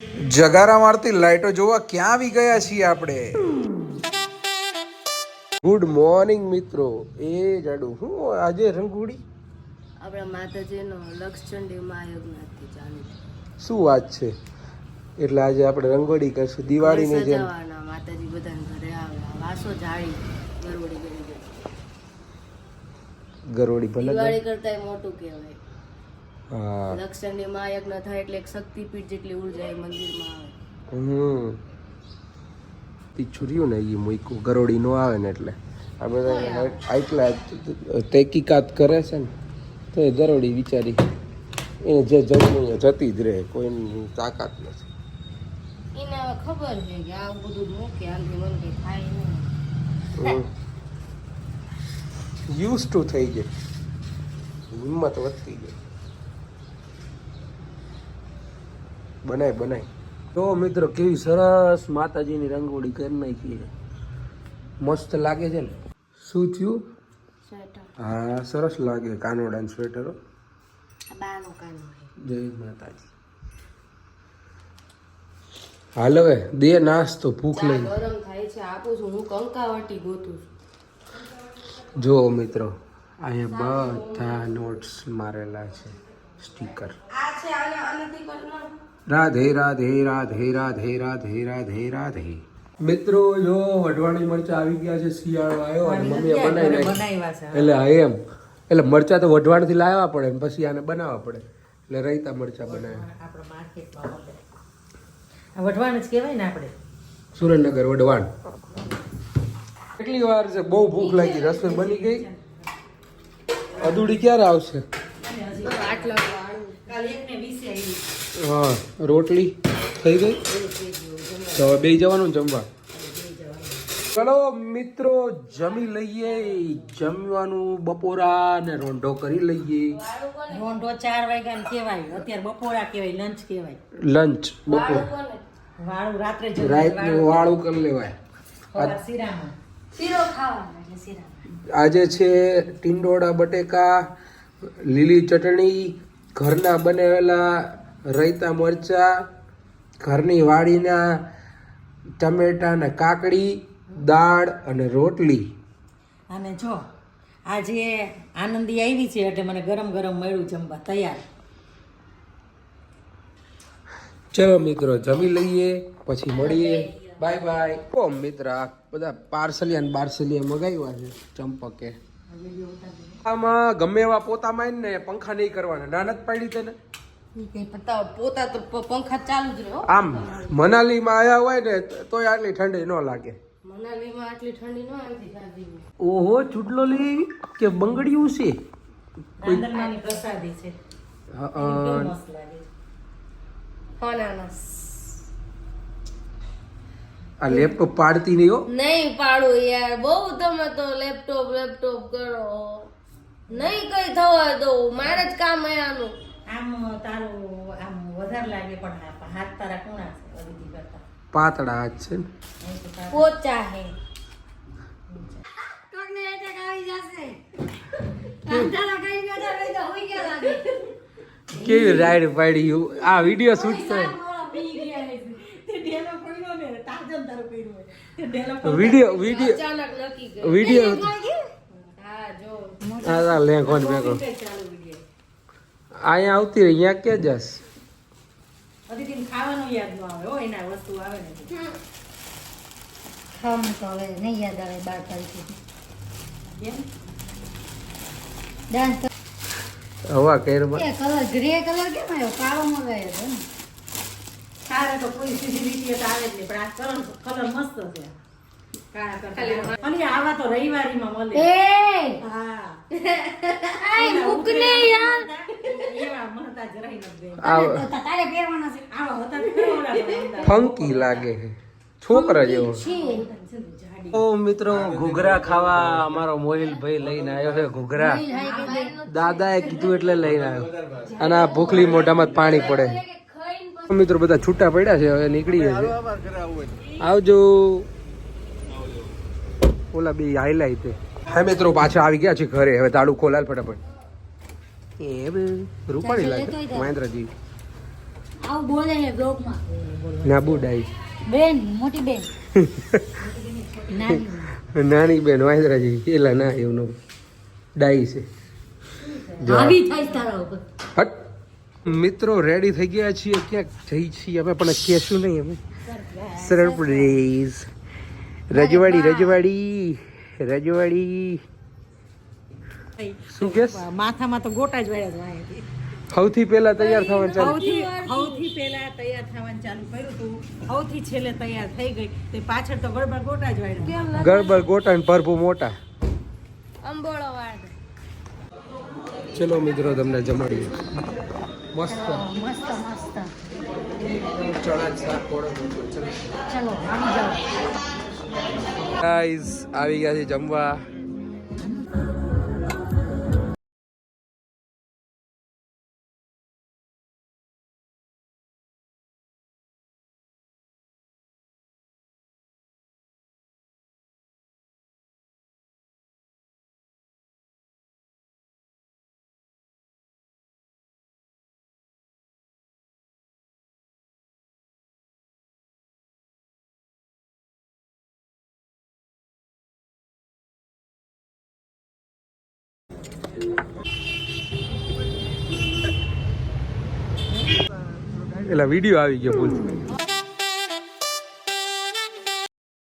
જગારા મારતી લાઈટો જોવા ક્યાં આવી ગયા છીએ આપણે? ગુડ મોર્નિંગ મિત્રો. એ જાડુ હું આજે રંગોળી આપણા માતાજીનો લક્ષચંડી મહાયજ્ઞથી ચાલુ. શું વાત છે? એટલે આજે આપણે રંગોળી કરશું દિવાળીની જેમ. સજાવાના માતાજી બધાને ઘરે આવે, વાસો જાળી ગરવડી કરી દે. ગરોળી ભલે દિવાળી કરતાંય મોટું કહેવાય. હા લક્ષચંડી મહાયજ્ઞ થાય એટલે એક શક્તિપીઠ જેટલી ઉર્જા એ મંદિરમાં આવે. તીછુર્યું ને એ મૂક્યું ગરોળી નો આવે ને એટલે આ બધા આટલા તહેકીકાત કરે છે ને તો એ ગરોળી વિચારી એને જે જવું જતી જ રહે, કોઈની તાકાત નથી. એને હવે ખબર છે કે આ બધું મૂકે આમથી મને કંઈ થાય નહીં. યુઝ ટુ થઈ જાય, હિંમત વધતી જાય. બનાય તો મિત્રો કેવી સરસ માતાજીની રંગોળી કરી નાખી, મસ્ત લાગે છે ને. શું થયું? સ્વેટર હા સરસ લાગે, કાનોડાના સ્વેટરો. બાનો કાનો જય માતાજી. હાલ હવે દે નાસ્તો, ભૂખ ચા લઈને. ગરમ થાય છે, આપું છું. હું કંકાવટી ગોતું છું. જો મિત્રો અહીંયા બધા નોટ્સ મારેલા છે, સ્ટીકર. આ છે આનાથી કરના. રાધે રાધે રાધે રાધે રાધે રાધે રાધે. મિત્રો જો વઢવાણી મરચા આવી ગયા છે, શિયાળો આવ્યો અને મમ્મીએ બનાવી નાખ્યા. એટલે હા એમ, એટલે મરચા તો વઢવાણથી લાવવા પડે ને પછી આને બનાવવા પડે, એટલે રૈતા મરચા બનાવ્યા. વઢવાણ જ કહેવાય ને આપણે, સુરેન્દ્રનગર વઢવાણ. કેટલી વાર છે? બહુ ભૂખ લાગી, રસોઈ બની ગઈ. અદુડી ક્યારે આવશે? આટલા વાળું કાલે 1:20 આવી. હા રોટલી થઈ ગઈ, તો હવે બે જવાનું ને જમવા. ચલો મિત્રો જમી લઈએ, જમવાનું બપોરા ને રોંઢો કરી લઈએ. રોંઢો 4 વાગ્યા કહેવાય, અત્યારે બપોરા કહેવાય, લંચ કહેવાય. લંચ બપોર વાળું રાત્રે રાતનું વાળું કરી લેવાય. શીરામાં શીરો ખાવાનો એટલે શીરા. આજે છે ટીંડોળા બટેકા, લીલી ચટણી, ઘરના બનાવેલા રૈતા મરચા, ઘરની વાડીના ટમેટા ને કાકડી, દાળ અને રોટલી. અને જો આજે આનંદી આવી છે એટલે મને ગરમ ગરમ મળ્યું જમવા તૈયાર. ચલો મિત્રો જમી લઈએ પછી મળીએ. Bye bye. ઓ મિત્ર આ બધા પાર્સલિયા ને બાર્સલિયા મગાવ્યા છે ચંપકે. આમાં ગમે એવા પોતા મારી ને પંખા નહીં કરવાના, નાનત પાડી તને. પોતા તો પંખા ચાલુ જ રહ્યો. આમ મનાલીમાં આવ્યા હોય ને તોય આટલી ઠંડી ન લાગે. મનાલીમાં આટલી ઠંડી ન આવતી ગાંધી. ઓહો ચૂડલો લઈ કે બંગડીયું છે? રાંદલમાની પ્રસાદી છે. હા કેવું મસ્ત લાગે છે. અનાનસ આ લેપટોપ પાડતી નહીં હો. નહીં પાડું યાર, બહુ તમે તો લેપટોપ કરો. નહીં કઈ થવા દઉં, મારે જ કામ આનું. આમ તારું આમ વધારે લાગે પણ હાથ તારા કોણા છે અદિતિ કરતા. પાતળા હાથ છે ને. પોચા હે. કોને એટેક આવી જશે. તાંજાલા કઈ બેઠા રહી તો હોઈ ગયા લાગે. કેવી રાઈડ પાડી. આ વિડિયો શૂટ થાય. વિડિયો અચાનક લકી ગઈ. વિડિયો હા જો હા લે કોણ બેકો અહીંયા આવતી રહી, અહીંયા ક્યાં જશ? અદિતિને ખાવાનું યાદ ન આવે હો, એના વસ્તુ આવે ને ખાવાનું તો હવે નહીં યાદ આવે 12 તારીખે. કેમ ડાન્સ હવા કેરમાં એ કલર ગ્રે કલર કેમ આવ્યો? કાળો મગાયો હતો ને. તારે તો કોઈ સીધી આવે જ નહીં, પણ આ કલર મસ્ત છે. કાળા કરતા અને આવા તો રવિવારીમાં મળે. એ હા આય મુકને યાર. એવા મહતા જરાય નથી દે. તારે પહેરવાના છે. આવા હતા તો કેવડા હતા. ફંકી લાગે છે, છોકરા જેવો. જાડી ઓ મિત્રો ઘૂઘરા ખાવા અમારો મોહિલભાઈ લઈને આવ્યો છે. ઘૂઘરા દાદાએ કીધું એટલે લઈને આવ્યો, અને આ ભૂખલી મોઢામાં જ પાણી પડે. મિત્રો બધા છૂટા પડ્યા છે, હવે નીકળીએ છે. આવજો. ઓલા બે હાઈલાઈટ. હા મિત્રો પાછા આવી ગયા છે ઘરે, હવે તાળું ખોલાલ ફટાફટ. એ રૂપાળી લાગે મહેન્દ્રજી. આવું બોલે છે બ્લોગમાં. બોલવાનું ના બુડાઈ બેન મોટી બેન નાની નાની બેન વાંદરાજી એલા ના એવું ન ડાઈ છે જો આ. આવી થાય તારા ઉપર હટ મિત્રો રેડી થઈ ગયા છીએ ક્યાંક જઈ છીએ અમે પણ કહેશું નહીં અમે સરપ્રાઈઝ રજવાડી શું કેસ માથામાં તો ગોટા જ વાળ્યા જ વાળ્યા સૌથી પહેલા તૈયાર થવાનું ચાલુ સૌથી પહેલા તૈયાર થવાનું ચાલુ કર્યું હતું સૌથી છેલ્લે તૈયાર થઈ ગઈ તે પાછળ તો ગડબડ ગોટા જ વાળ્યા ગરબર ગોટા ને પરભુ મોટા અંબોળો વાળ ચલો મિત્રો તમને જમાડીએ મસ્ત મસ્ત મસ્ત ચણા શાક કોળો ચલો આવી જાઓ ગાઈસ આવી ગયા છે જમવા એટલે વિડીયો આવી ગયો ભૂલ